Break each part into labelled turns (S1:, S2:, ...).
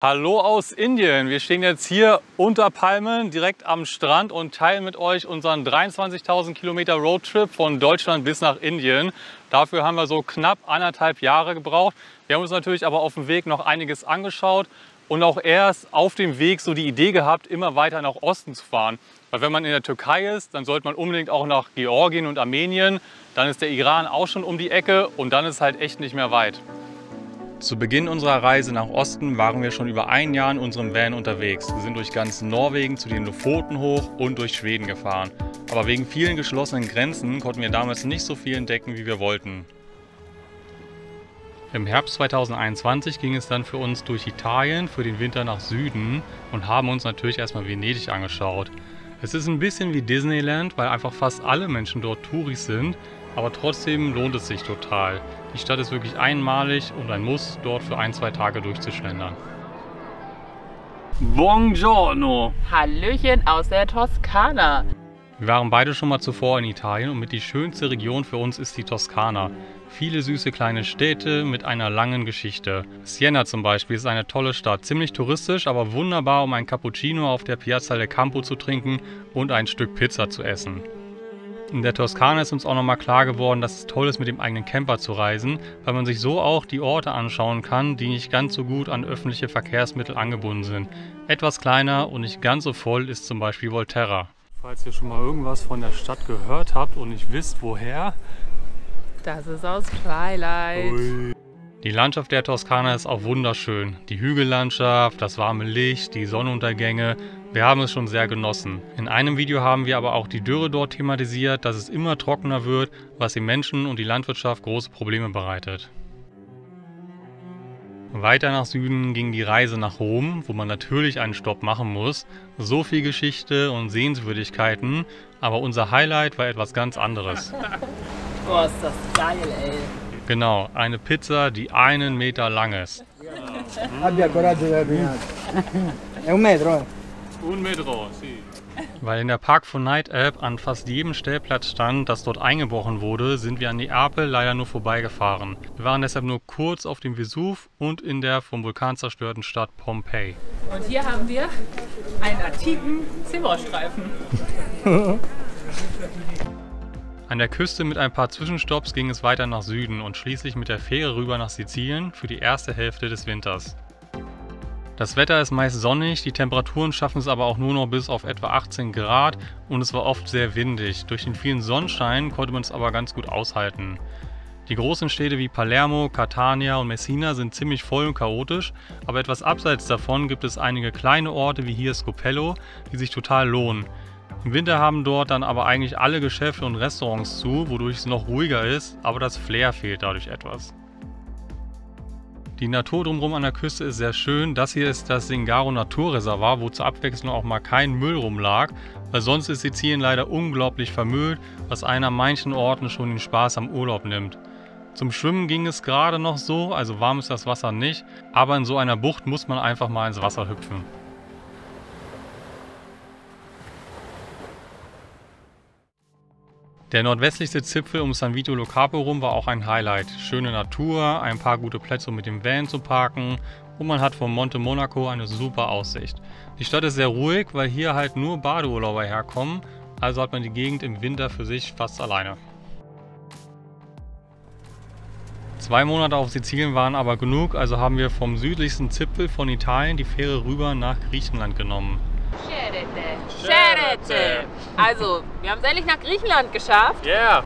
S1: Hallo aus Indien. Wir stehen jetzt hier unter Palmen direkt am Strand und teilen mit euch unseren 23.000 Kilometer Roadtrip von Deutschland bis nach Indien. Dafür haben wir so knapp 1,5 Jahre gebraucht. Wir haben uns natürlich aber auf dem Weg noch einiges angeschaut und auch erst auf dem Weg so die Idee gehabt, immer weiter nach Osten zu fahren. Weil wenn man in der Türkei ist, dann sollte man unbedingt auch nach Georgien und Armenien. Dann ist der Iran auch schon um die Ecke und dann ist halt echt nicht mehr weit. Zu Beginn unserer Reise nach Osten waren wir schon über ein Jahr in unserem Van unterwegs. Wir sind durch ganz Norwegen zu den Lofoten hoch und durch Schweden gefahren. Aber wegen vielen geschlossenen Grenzen konnten wir damals nicht so viel entdecken, wie wir wollten. Im Herbst 2021 ging es dann für uns durch Italien für den Winter nach Süden und haben uns natürlich erstmal Venedig angeschaut. Es ist ein bisschen wie Disneyland, weil einfach fast alle Menschen dort Touris sind, aber trotzdem lohnt es sich total. Die Stadt ist wirklich einmalig und ein Muss, dort für 1-2 Tage durchzuschlendern. Buongiorno!
S2: Hallöchen aus der Toskana.
S1: Wir waren beide schon mal zuvor in Italien und mit die schönste Region für uns ist die Toskana. Viele süße kleine Städte mit einer langen Geschichte. Siena zum Beispiel ist eine tolle Stadt, ziemlich touristisch, aber wunderbar, um ein Cappuccino auf der Piazza del Campo zu trinken und ein Stück Pizza zu essen. In der Toskana ist uns auch nochmal klar geworden, dass es toll ist, mit dem eigenen Camper zu reisen, weil man sich so auch die Orte anschauen kann, die nicht ganz so gut an öffentliche Verkehrsmittel angebunden sind. Etwas kleiner und nicht ganz so voll ist zum Beispiel Volterra. Falls ihr schon mal irgendwas von der Stadt gehört habt und nicht wisst, woher,
S2: das ist aus Twilight.
S1: Ui. Die Landschaft der Toskana ist auch wunderschön. Die Hügellandschaft, das warme Licht, die Sonnenuntergänge. Wir haben es schon sehr genossen. In einem Video haben wir aber auch die Dürre dort thematisiert, dass es immer trockener wird, was den Menschen und die Landwirtschaft große Probleme bereitet. Weiter nach Süden ging die Reise nach Rom, wo man natürlich einen Stopp machen muss. So viel Geschichte und Sehenswürdigkeiten, aber unser Highlight war etwas ganz anderes.
S2: Boah, ist das geil, ey.
S1: Genau, eine Pizza, die 1 Meter lang ist.
S3: Abbia coraggio di camminare. È 1 metro,
S1: 1 Metro, sì. Weil in der Park4Night-App an fast jedem Stellplatz stand, dass dort eingebrochen wurde, sind wir an Neapel leider nur vorbeigefahren. Wir waren deshalb nur kurz auf dem Vesuv und in der vom Vulkan zerstörten Stadt Pompeji.
S2: Und hier haben wir einen antiken Zebrastreifen.
S1: An der Küste mit ein paar Zwischenstopps ging es weiter nach Süden und schließlich mit der Fähre rüber nach Sizilien für die erste Hälfte des Winters. Das Wetter ist meist sonnig, die Temperaturen schaffen es aber auch nur noch bis auf etwa 18 Grad und es war oft sehr windig. Durch den vielen Sonnenschein konnte man es aber ganz gut aushalten. Die großen Städte wie Palermo, Catania und Messina sind ziemlich voll und chaotisch, aber etwas abseits davon gibt es einige kleine Orte wie hier Scopello, die sich total lohnen. Im Winter haben dort dann aber eigentlich alle Geschäfte und Restaurants zu, wodurch es noch ruhiger ist, aber das Flair fehlt dadurch etwas. Die Natur drumherum an der Küste ist sehr schön. Das hier ist das Zingaro Naturreservat, wo zur Abwechslung auch mal kein Müll rumlag, weil sonst ist Sizilien leider unglaublich vermüllt, was einen an manchen Orten schon den Spaß am Urlaub nimmt. Zum Schwimmen ging es gerade noch so, also warm ist das Wasser nicht, aber in so einer Bucht muss man einfach mal ins Wasser hüpfen. Der nordwestlichste Zipfel um San Vito lo Capo rum war auch ein Highlight. Schöne Natur, ein paar gute Plätze, um mit dem Van zu parken und man hat vom Monte Monaco eine super Aussicht. Die Stadt ist sehr ruhig, weil hier halt nur Badeurlauber herkommen, also hat man die Gegend im Winter für sich fast alleine. 2 Monate auf Sizilien waren aber genug, also haben wir vom südlichsten Zipfel von Italien die Fähre rüber nach Griechenland genommen.
S2: Scherete. Also, wir haben es endlich nach Griechenland geschafft.
S1: Yeah!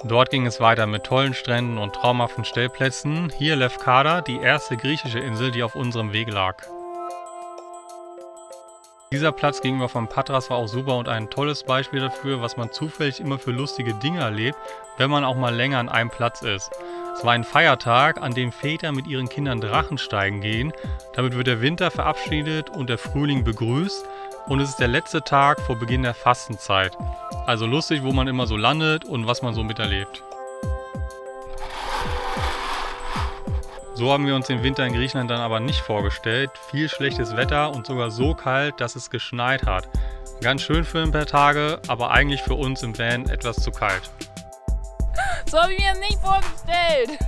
S1: Dort ging es weiter mit tollen Stränden und traumhaften Stellplätzen. Hier Lefkada, die erste griechische Insel, die auf unserem Weg lag. Dieser Platz gegenüber von Patras war auch super und ein tolles Beispiel dafür, was man zufällig immer für lustige Dinge erlebt, wenn man auch mal länger an einem Platz ist. Es war ein Feiertag, an dem Väter mit ihren Kindern Drachensteigen gehen. Damit wird der Winter verabschiedet und der Frühling begrüßt. Und es ist der letzte Tag vor Beginn der Fastenzeit. Also lustig, wo man immer so landet und was man so miterlebt. So haben wir uns den Winter in Griechenland dann aber nicht vorgestellt. Viel schlechtes Wetter und sogar so kalt, dass es geschneit hat. Ganz schön für ein paar Tage, aber eigentlich für uns im Van etwas zu kalt.
S2: So habe ich mir das nicht vorgestellt.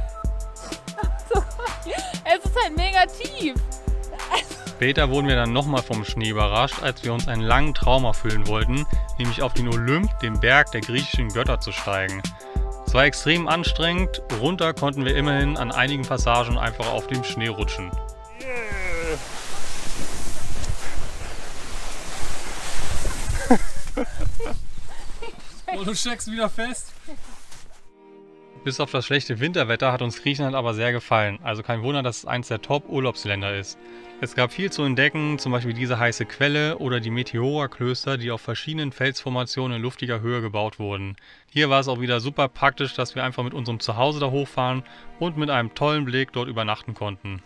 S2: Es ist halt mega tief.
S1: Später wurden wir dann nochmal vom Schnee überrascht, als wir uns einen langen Traum erfüllen wollten, nämlich auf den Olymp, den Berg der griechischen Götter, zu steigen. Es war extrem anstrengend, runter konnten wir immerhin an einigen Passagen einfach auf dem Schnee rutschen.
S4: Oh, du steckst wieder fest.
S1: Bis auf das schlechte Winterwetter hat uns Griechenland aber sehr gefallen, also kein Wunder, dass es eines der Top-Urlaubsländer ist. Es gab viel zu entdecken, zum Beispiel diese heiße Quelle oder die Meteora-Klöster, die auf verschiedenen Felsformationen in luftiger Höhe gebaut wurden. Hier war es auch wieder super praktisch, dass wir einfach mit unserem Zuhause da hochfahren und mit einem tollen Blick dort übernachten konnten.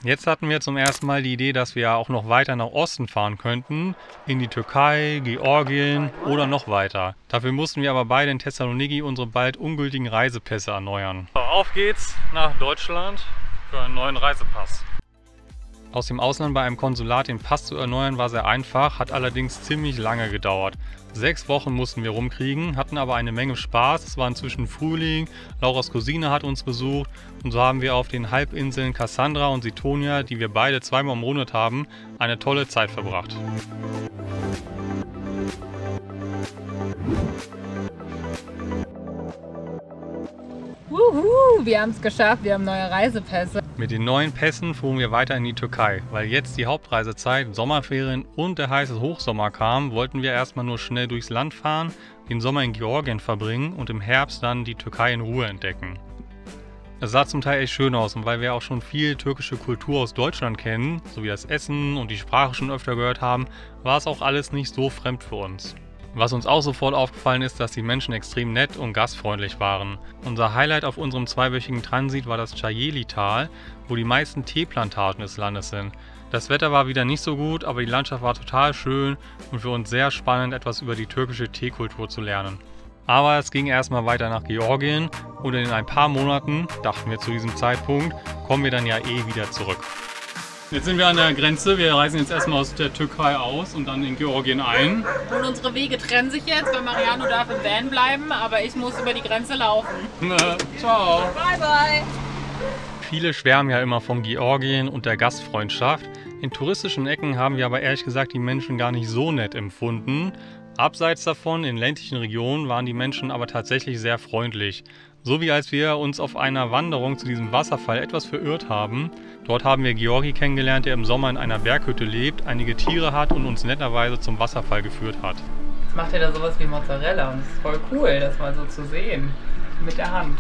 S1: Jetzt hatten wir zum ersten Mal die Idee, dass wir auch noch weiter nach Osten fahren könnten, in die Türkei, Georgien oder noch weiter. Dafür mussten wir aber beide in Thessaloniki unsere bald ungültigen Reisepässe erneuern. So, auf geht's nach Deutschland für einen neuen Reisepass. Aus dem Ausland bei einem Konsulat den Pass zu erneuern war sehr einfach, hat allerdings ziemlich lange gedauert. 6 Wochen mussten wir rumkriegen, hatten aber eine Menge Spaß. Es war inzwischen Frühling, Lauras Cousine hat uns besucht und so haben wir auf den Halbinseln Cassandra und Sitonia, die wir beide zweimal umrundet haben, eine tolle Zeit verbracht.
S2: Wuhu, wir haben es geschafft, wir haben neue Reisepässe.
S1: Mit den neuen Pässen fuhren wir weiter in die Türkei. Weil jetzt die Hauptreisezeit, Sommerferien und der heiße Hochsommer kam, wollten wir erstmal nur schnell durchs Land fahren, den Sommer in Georgien verbringen und im Herbst dann die Türkei in Ruhe entdecken. Es sah zum Teil echt schön aus und weil wir auch schon viel türkische Kultur aus Deutschland kennen, sowie das Essen und die Sprache schon öfter gehört haben, war es auch alles nicht so fremd für uns. Was uns auch sofort aufgefallen ist, dass die Menschen extrem nett und gastfreundlich waren. Unser Highlight auf unserem zweiwöchigen Transit war das Çayeli-Tal, wo die meisten Teeplantagen des Landes sind. Das Wetter war wieder nicht so gut, aber die Landschaft war total schön und für uns sehr spannend, etwas über die türkische Teekultur zu lernen. Aber es ging erstmal weiter nach Georgien und in ein paar Monaten, dachten wir zu diesem Zeitpunkt, kommen wir dann ja eh wieder zurück.
S4: Jetzt sind wir an der Grenze. Wir reisen jetzt erstmal aus der Türkei aus und dann in Georgien ein.
S2: Und unsere Wege trennen sich jetzt, weil Mariano darf im Van bleiben, aber ich muss über die Grenze laufen.
S4: Ciao.
S2: Bye, bye.
S1: Viele schwärmen ja immer von Georgien und der Gastfreundschaft. In touristischen Ecken haben wir aber ehrlich gesagt die Menschen gar nicht so nett empfunden. Abseits davon, in ländlichen Regionen, waren die Menschen aber tatsächlich sehr freundlich. So wie als wir uns auf einer Wanderung zu diesem Wasserfall etwas verirrt haben. Dort haben wir Georgi kennengelernt, der im Sommer in einer Berghütte lebt, einige Tiere hat und uns netterweise zum Wasserfall geführt hat.
S2: Jetzt macht er da sowas wie Mozzarella und es ist voll cool, das mal so zu sehen. Mit der Hand.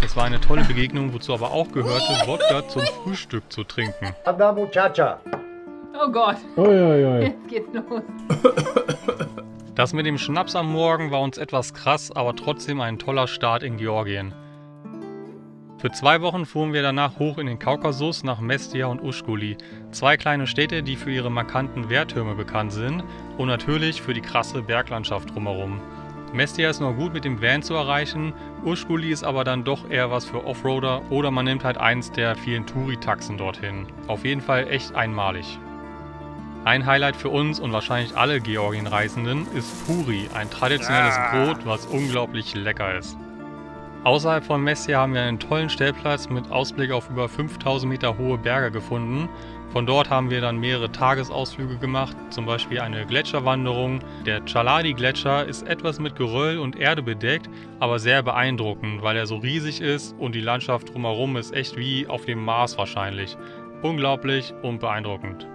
S1: Es war eine tolle Begegnung, wozu aber auch gehörte, Wodka zum Frühstück zu trinken.
S3: Abba muchacha.
S2: Oh Gott,
S3: Oi.
S2: jetzt geht's los.
S1: Das mit dem Schnaps am Morgen war uns etwas krass, aber trotzdem ein toller Start in Georgien. Für 2 Wochen fuhren wir danach hoch in den Kaukasus nach Mestia und Ushguli, 2 kleine Städte, die für ihre markanten Wehrtürme bekannt sind und natürlich für die krasse Berglandschaft drumherum. Mestia ist nur gut mit dem Van zu erreichen, Ushguli ist aber dann doch eher was für Offroader oder man nimmt halt eins der vielen Touri-Taxen dorthin. Auf jeden Fall echt einmalig. Ein Highlight für uns und wahrscheinlich alle Georgien-Reisenden ist Puri, ein traditionelles Brot, was unglaublich lecker ist. Außerhalb von Mestia haben wir einen tollen Stellplatz mit Ausblick auf über 5000 Meter hohe Berge gefunden. Von dort haben wir dann mehrere Tagesausflüge gemacht, zum Beispiel eine Gletscherwanderung. Der Chaladi-Gletscher ist etwas mit Geröll und Erde bedeckt, aber sehr beeindruckend, weil er so riesig ist und die Landschaft drumherum ist echt wie auf dem Mars wahrscheinlich. Unglaublich und beeindruckend.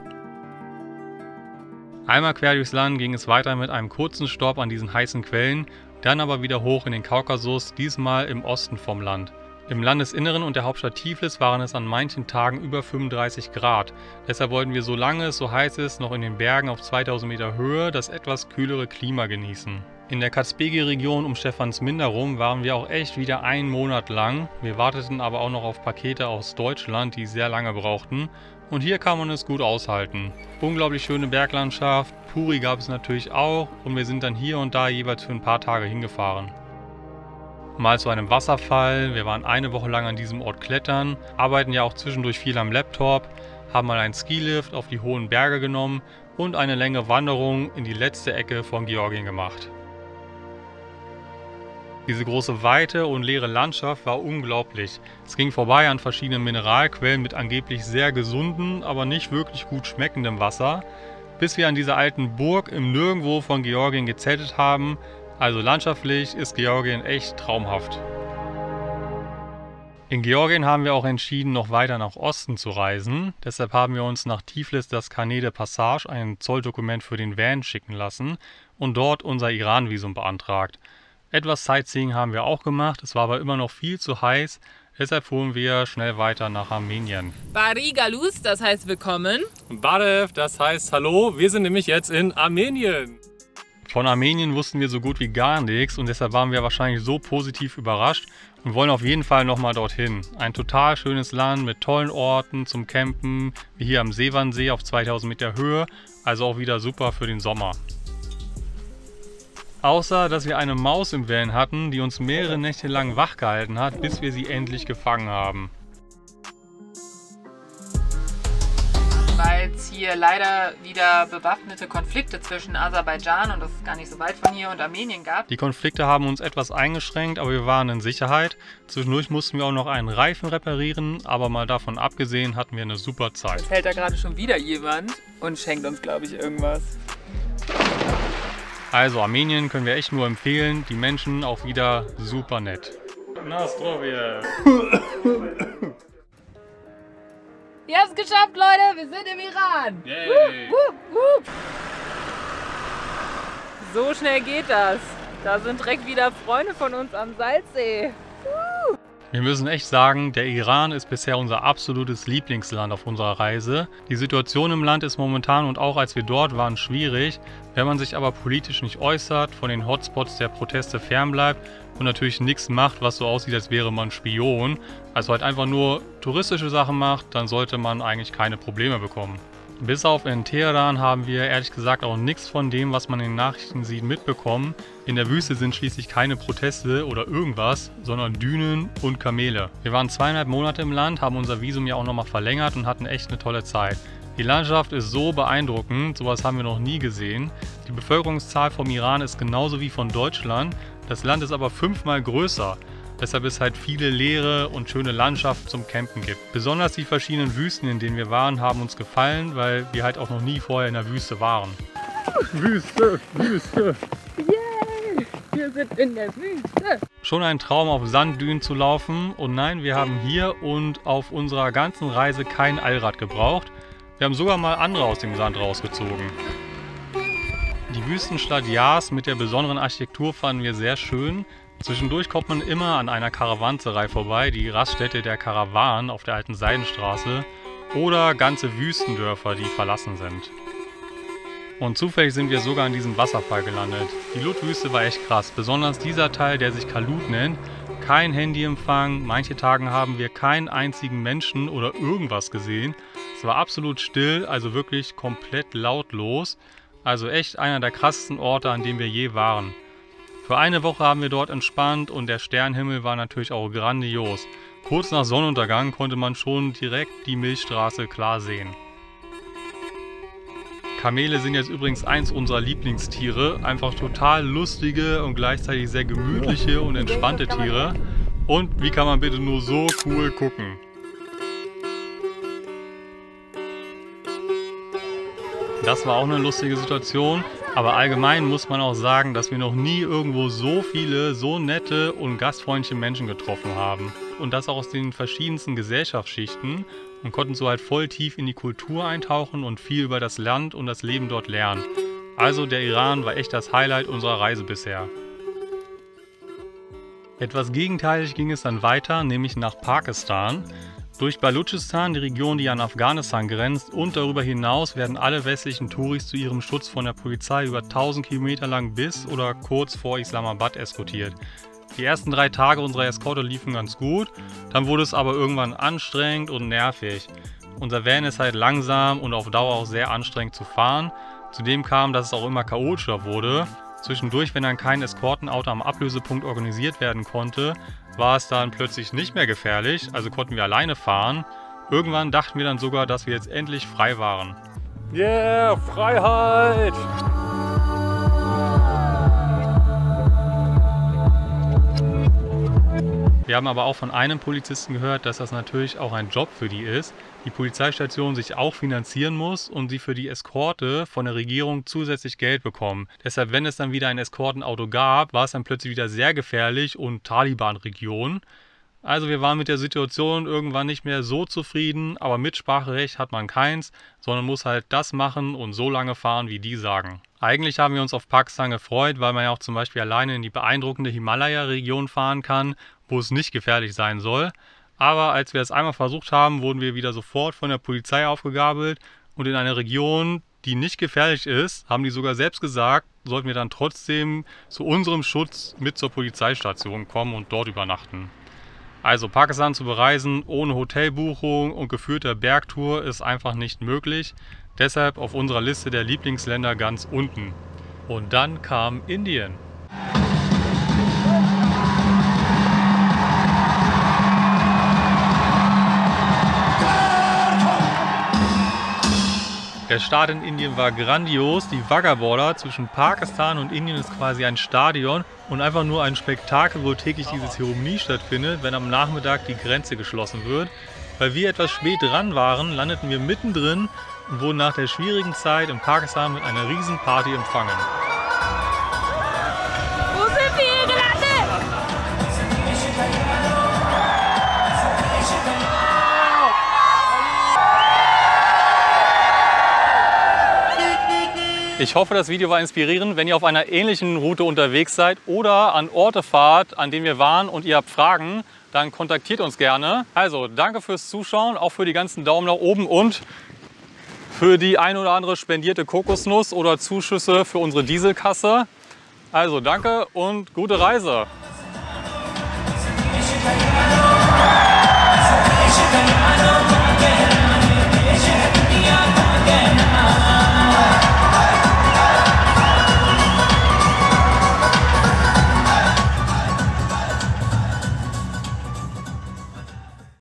S1: Einmal quer durchs Land ging es weiter mit einem kurzen Stopp an diesen heißen Quellen, dann aber wieder hoch in den Kaukasus, diesmal im Osten vom Land. Im Landesinneren und der Hauptstadt Tiflis waren es an manchen Tagen über 35 Grad. Deshalb wollten wir, solange es so heiß ist, noch in den Bergen auf 2000 Meter Höhe das etwas kühlere Klima genießen. In der Kazbegi-Region um Stephansminde herum waren wir auch echt wieder einen Monat lang. Wir warteten aber auch noch auf Pakete aus Deutschland, die sehr lange brauchten. Und hier kann man es gut aushalten. Unglaublich schöne Berglandschaft, Puri gab es natürlich auch und wir sind dann hier und da jeweils für ein paar Tage hingefahren. Mal zu einem Wasserfall, wir waren eine Woche lang an diesem Ort klettern, arbeiten ja auch zwischendurch viel am Laptop, haben mal einen Skilift auf die hohen Berge genommen und eine längere Wanderung in die letzte Ecke von Georgien gemacht. Diese große Weite und leere Landschaft war unglaublich. Es ging vorbei an verschiedenen Mineralquellen mit angeblich sehr gesunden, aber nicht wirklich gut schmeckendem Wasser, bis wir an dieser alten Burg im Nirgendwo von Georgien gezeltet haben. Also landschaftlich ist Georgien echt traumhaft. In Georgien haben wir auch entschieden, noch weiter nach Osten zu reisen. Deshalb haben wir uns nach Tiflis das Carnet de Passage, ein Zolldokument für den Van, schicken lassen und dort unser Iran-Visum beantragt. Etwas Sightseeing haben wir auch gemacht, es war aber immer noch viel zu heiß, deshalb fuhren wir schnell weiter nach Armenien.
S2: Bari Galus, das heißt willkommen.
S4: Und Barev, das heißt hallo, wir sind nämlich jetzt in Armenien.
S1: Von Armenien wussten wir so gut wie gar nichts und deshalb waren wir wahrscheinlich so positiv überrascht und wollen auf jeden Fall nochmal dorthin. Ein total schönes Land mit tollen Orten zum Campen, wie hier am Sevansee auf 2000 Meter Höhe, also auch wieder super für den Sommer. Außer, dass wir eine Maus im Van hatten, die uns mehrere Nächte lang wach gehalten hat, bis wir sie endlich gefangen haben.
S2: Weil es hier leider wieder bewaffnete Konflikte zwischen Aserbaidschan, und das ist gar nicht so weit von hier, und Armenien gab.
S1: Die Konflikte haben uns etwas eingeschränkt, aber wir waren in Sicherheit. Zwischendurch mussten wir auch noch einen Reifen reparieren, aber mal davon abgesehen hatten wir eine super Zeit.
S2: Jetzt hält da gerade schon wieder jemand und schenkt uns, glaube ich, irgendwas.
S1: Also Armenien können wir echt nur empfehlen, die Menschen auch wieder super nett. Nastrovje!
S2: Ihr habt es geschafft, Leute, wir sind im Iran!
S4: Yay.
S2: So schnell geht das. Da sind direkt wieder Freunde von uns am Salzsee.
S1: Wir müssen echt sagen, der Iran ist bisher unser absolutes Lieblingsland auf unserer Reise. Die Situation im Land ist momentan und auch als wir dort waren schwierig. Wenn man sich aber politisch nicht äußert, von den Hotspots der Proteste fernbleibt und natürlich nichts macht, was so aussieht, als wäre man Spion, also halt einfach nur touristische Sachen macht, dann sollte man eigentlich keine Probleme bekommen. Bis auf in Teheran haben wir ehrlich gesagt auch nichts von dem, was man in den Nachrichten sieht, mitbekommen. In der Wüste sind schließlich keine Proteste oder irgendwas, sondern Dünen und Kamele. Wir waren 2,5 Monate im Land, haben unser Visum ja auch nochmal verlängert und hatten echt eine tolle Zeit. Die Landschaft ist so beeindruckend, sowas haben wir noch nie gesehen. Die Bevölkerungszahl vom Iran ist genauso wie von Deutschland, das Land ist aber 5-mal größer. Weshalb es halt viele leere und schöne Landschaften zum Campen gibt. Besonders die verschiedenen Wüsten, in denen wir waren, haben uns gefallen, weil wir halt auch noch nie vorher in der Wüste waren.
S2: Wüste, Wüste! Yay! Wir sind in der Wüste!
S1: Schon ein Traum, auf Sanddünen zu laufen. Und nein, wir haben hier und auf unserer ganzen Reise kein Allrad gebraucht. Wir haben sogar mal andere aus dem Sand rausgezogen. Die Wüstenstadt Yas mit der besonderen Architektur fanden wir sehr schön. Zwischendurch kommt man immer an einer Karawanserei vorbei, die Raststätte der Karawanen auf der alten Seidenstraße, oder ganze Wüstendörfer, die verlassen sind. Und zufällig sind wir sogar an diesem Wasserfall gelandet. Die Lut-Wüste war echt krass, besonders dieser Teil, der sich Kalut nennt. Kein Handyempfang, manche Tage haben wir keinen einzigen Menschen oder irgendwas gesehen. Es war absolut still, also wirklich komplett lautlos. Also echt einer der krassesten Orte, an dem wir je waren. Für eine Woche haben wir dort entspannt und der Sternenhimmel war natürlich auch grandios. Kurz nach Sonnenuntergang konnte man schon direkt die Milchstraße klar sehen. Kamele sind jetzt übrigens eins unserer Lieblingstiere. Einfach total lustige und gleichzeitig sehr gemütliche und entspannte Tiere. Und wie kann man bitte nur so cool gucken? Das war auch eine lustige Situation. Aber allgemein muss man auch sagen, dass wir noch nie irgendwo so viele, so nette und gastfreundliche Menschen getroffen haben. Und das auch aus den verschiedensten Gesellschaftsschichten und konnten so halt voll tief in die Kultur eintauchen und viel über das Land und das Leben dort lernen. Also der Iran war echt das Highlight unserer Reise bisher. Etwas gegenteilig ging es dann weiter, nämlich nach Pakistan. Durch Baluchistan, die Region, die an Afghanistan grenzt, und darüber hinaus werden alle westlichen Touris zu ihrem Schutz von der Polizei über 1000 Kilometer lang bis oder kurz vor Islamabad eskortiert. Die ersten 3 Tage unserer Eskorte liefen ganz gut, dann wurde es aber irgendwann anstrengend und nervig. Unser Van ist halt langsam und auf Dauer auch sehr anstrengend zu fahren. Zudem kam, dass es auch immer chaotischer wurde. Zwischendurch, wenn dann kein Eskortenauto am Ablösepunkt organisiert werden konnte, war es dann plötzlich nicht mehr gefährlich, also konnten wir alleine fahren. Irgendwann dachten wir dann sogar, dass wir jetzt endlich frei waren.
S4: Yeah, Freiheit!
S1: Wir haben aber auch von einem Polizisten gehört, dass das natürlich auch ein Job für die ist. Die Polizeistation sich auch finanzieren muss und sie für die Eskorte von der Regierung zusätzlich Geld bekommen. Deshalb, wenn es dann wieder ein Eskortenauto gab, war es dann plötzlich wieder sehr gefährlich und Taliban-Region. Also wir waren mit der Situation irgendwann nicht mehr so zufrieden, aber Mitspracherecht hat man keins, sondern muss halt das machen und so lange fahren, wie die sagen. Eigentlich haben wir uns auf Pakistan gefreut, weil man ja auch zum Beispiel alleine in die beeindruckende Himalaya-Region fahren kann, wo es nicht gefährlich sein soll. Aber als wir es einmal versucht haben, wurden wir wieder sofort von der Polizei aufgegabelt und in eine Region, die nicht gefährlich ist, haben die sogar selbst gesagt, sollten wir dann trotzdem zu unserem Schutz mit zur Polizeistation kommen und dort übernachten. Also Pakistan zu bereisen ohne Hotelbuchung und geführter Bergtour ist einfach nicht möglich. Deshalb auf unserer Liste der Lieblingsländer ganz unten. Und dann kam Indien. Der Start in Indien war grandios. Die Wagah Border zwischen Pakistan und Indien ist quasi ein Stadion und einfach nur ein Spektakel, wo täglich diese Zeremonie stattfindet, wenn am Nachmittag die Grenze geschlossen wird. Weil wir etwas spät dran waren, landeten wir mittendrin und wurden nach der schwierigen Zeit in Pakistan mit einer riesen Party empfangen. Ich hoffe, das Video war inspirierend. Wenn ihr auf einer ähnlichen Route unterwegs seid oder an Orte fahrt, an denen wir waren und ihr habt Fragen, dann kontaktiert uns gerne. Also danke fürs Zuschauen, auch für die ganzen Daumen nach oben und für die ein oder andere spendierte Kokosnuss oder Zuschüsse für unsere Dieselkasse. Also danke und gute Reise!